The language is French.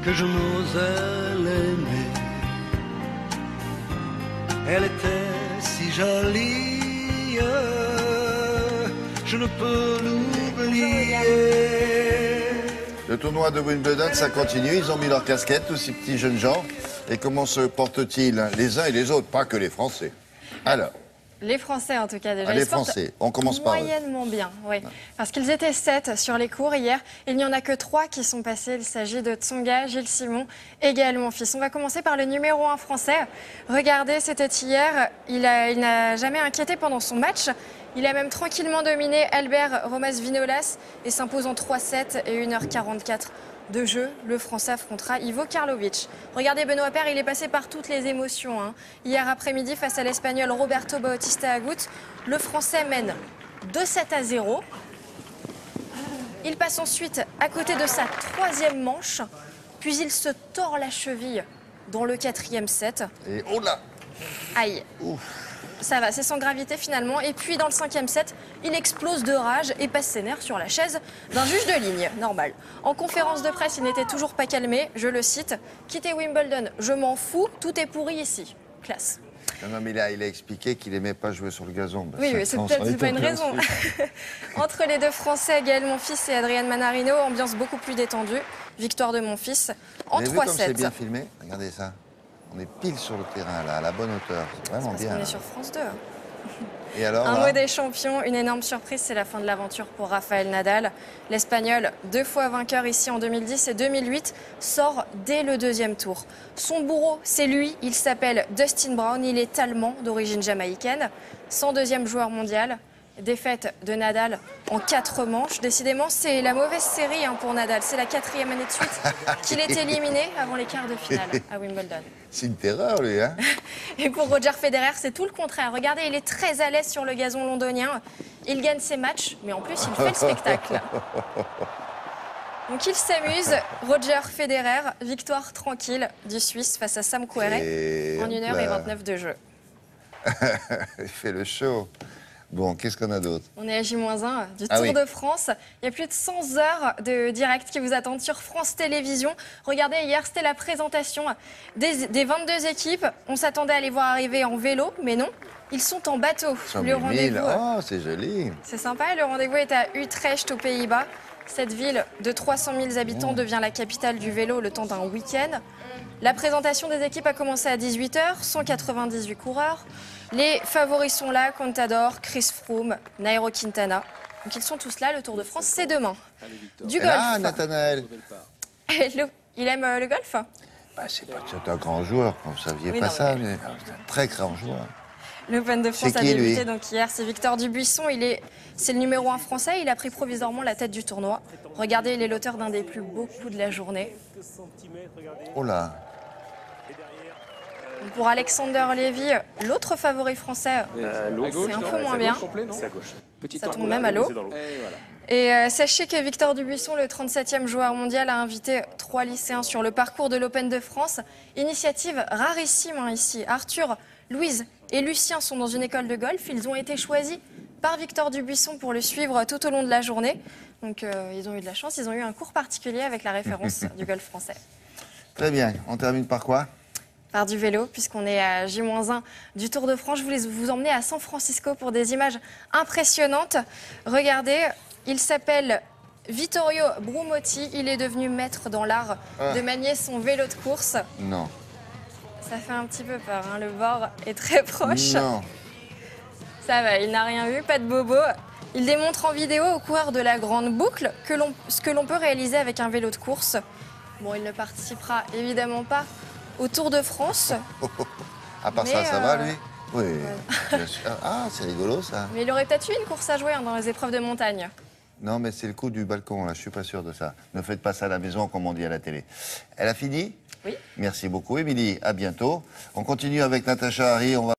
que je n'osais l'aimer. Elle était si jolie, je ne peux l'oublier. Le tournoi de Wimbledon, ça continue. Ils ont mis leur casquette, tous ces petits jeunes gens. Et comment se portent-ils les uns et les autres? Pas que les Français. Alors. Les Français, en tout cas, déjà. Les Français. On commence par eux. Moyennement bien, oui. Parce qu'ils étaient 7 sur les cours hier. Il n'y en a que 3 qui sont passés. Il s'agit de Tsonga, Gilles Simon, également fils. On va commencer par le numéro 1 français. Regardez, c'était hier. Il n'a jamais inquiété pendant son match. Il a même tranquillement dominé Albert Romas Vinolas et s'impose en 3-7 et 1h44 de jeu. Le Français affrontera Ivo Karlovic. Regardez Benoît Paire, il est passé par toutes les émotions. Hier après-midi, face à l'Espagnol Roberto Bautista Agut, le Français mène 2-7-0. Il passe ensuite à côté de sa 3e manche, puis il se tord la cheville dans le 4e set. Et oh là! Aïe! Ouf. Ça va, c'est sans gravité finalement. Et puis dans le 5e set, il explose de rage et passe ses nerfs sur la chaise d'un juge de ligne, normal. En conférence de presse, il n'était toujours pas calmé, je le cite. Quitter Wimbledon, je m'en fous, tout est pourri ici. Classe. Non, mais il a expliqué qu'il n'aimait pas jouer sur le gazon. Bah, oui, c'est peut-être pas une raison. Entre les deux Français, Gaël Monfils et Adrian Manarino, ambiance beaucoup plus détendue. Victoire de Monfils en 3-7. C'est bien filmé, regardez ça. On est pile sur le terrain, là, à la bonne hauteur. C'est vraiment bien. On est sur France 2. Et alors, un mot des champions, une énorme surprise, c'est la fin de l'aventure pour Rafael Nadal. L'Espagnol, 2 fois vainqueur ici en 2010 et 2008, sort dès le 2e tour. Son bourreau, c'est lui, il s'appelle Dustin Brown, il est allemand d'origine jamaïcaine, 102e joueur mondial. Défaite de Nadal en 4 manches. Décidément, c'est la mauvaise série pour Nadal. C'est la 4e année de suite qu'il est éliminé avant les quarts de finale à Wimbledon. C'est une terreur, lui, hein. Et pour Roger Federer, c'est tout le contraire. Regardez, il est très à l'aise sur le gazon londonien. Il gagne ses matchs, mais en plus, il fait le spectacle. Donc il s'amuse. Roger Federer, victoire tranquille du Suisse face à Sam Querrey en 1h29 de jeu. Il fait le show. Bon, qu'est-ce qu'on a d'autre? On est à J-1 du Tour de France. Il y a plus de 100 heures de direct qui vous attendent sur France Télévisions. Regardez, hier, c'était la présentation des 22 équipes. On s'attendait à les voir arriver en vélo, mais non. Ils sont en bateau. Le rendez-vous. Oh, c'est joli. C'est sympa. Le rendez-vous est à Utrecht, aux Pays-Bas. Cette ville de 300 000 habitants devient la capitale du vélo le temps d'un week-end. La présentation des équipes a commencé à 18h, 198 coureurs. Les favoris sont là, Contador, Chris Froome, Nairo Quintana. Donc ils sont tous là, le Tour de France, c'est demain. Du golf. Ah, Nathanaël. Il aime le golf? Bah, c'est un grand joueur, vous ne saviez pas ça, mais c'est un très grand joueur. L'Open de France a débuté donc hier, c'est Victor Dubuisson, c'est le numéro 1 français, il a pris provisoirement la tête du tournoi. Regardez, il est l'auteur d'un des plus beaux coups de la journée. Oh là. Pour Alexander Lévy, l'autre favori français, c'est un peu moins bien. Ça tombe même à l'eau. Et sachez que Victor Dubuisson, le 37e joueur mondial, a invité 3 lycéens sur le parcours de l'Open de France. Initiative rarissime ici. Arthur, Louise et Lucien sont dans une école de golf. Ils ont été choisis par Victor Dubuisson pour le suivre tout au long de la journée. Donc ils ont eu de la chance, ils ont eu un cours particulier avec la référence du golf français. Très bien, on termine par quoi? Par du vélo, puisqu'on est à J-1 du Tour de France. Je voulais vous emmener à San Francisco pour des images impressionnantes. Regardez, il s'appelle Vittorio Brumotti. Il est devenu maître dans l'art de manier son vélo de course. Non. Ça fait un petit peu peur, le bord est très proche. Non. Ça va, il n'a rien vu, pas de bobo. Il démontre en vidéo aux coureurs de la grande boucle ce que l'on peut réaliser avec un vélo de course. Bon, il ne participera évidemment pas au Tour de France. À part ça, ça va, lui? Oui, bien sûr. Ah, c'est rigolo, ça. Mais il aurait peut-être eu une course à jouer dans les épreuves de montagne. Non, mais c'est le coup du balcon, là. Je suis pas sûr de ça. Ne faites pas ça à la maison, comme on dit à la télé. Elle a fini? Oui. Merci beaucoup, Émilie. À bientôt. On continue avec Natacha Harry.